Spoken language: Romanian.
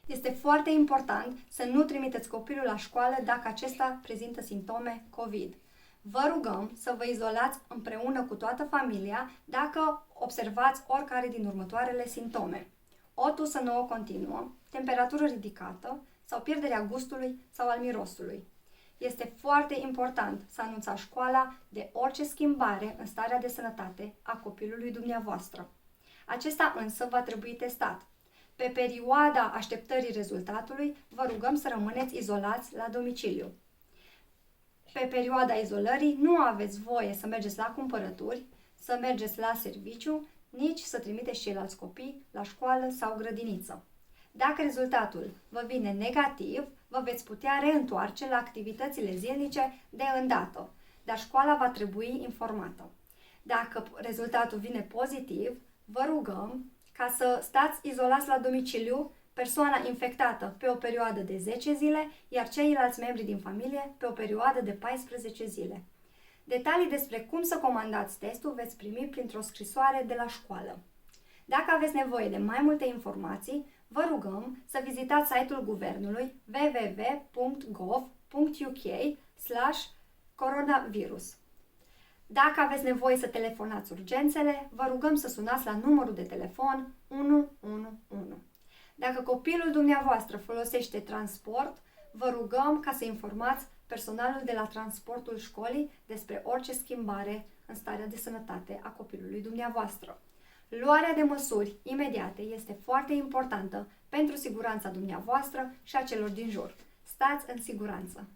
Este foarte important să nu trimiteți copilul la școală dacă acesta prezintă simptome COVID. Vă rugăm să vă izolați împreună cu toată familia dacă observați oricare din următoarele simptome: o tusă nouă continuă, temperatură ridicată sau pierderea gustului sau al mirosului. Este foarte important să anunțați școala de orice schimbare în starea de sănătate a copilului dumneavoastră. Acesta însă va trebui testat. Pe perioada așteptării rezultatului, vă rugăm să rămâneți izolați la domiciliu. Pe perioada izolării nu aveți voie să mergeți la cumpărături, să mergeți la serviciu, nici să trimiteți ceilalți copii la școală sau grădiniță. Dacă rezultatul vă vine negativ, vă veți putea reîntoarce la activitățile zilnice de îndată, dar școala va trebui informată. Dacă rezultatul vine pozitiv, vă rugăm ca să stați izolați la domiciliu persoana infectată pe o perioadă de 10 zile, iar ceilalți membri din familie pe o perioadă de 14 zile. Detalii despre cum să comandați testul veți primi printr-o scrisoare de la școală. Dacă aveți nevoie de mai multe informații, vă rugăm să vizitați site-ul guvernului www.gov.uk/coronavirus. Dacă aveți nevoie să telefonați urgențele, vă rugăm să sunați la numărul de telefon 111. Dacă copilul dumneavoastră folosește transport, vă rugăm ca să informați personalul de la transportul școlii despre orice schimbare în starea de sănătate a copilului dumneavoastră. Luarea de măsuri imediate este foarte importantă pentru siguranța dumneavoastră și a celor din jur. Stați în siguranță!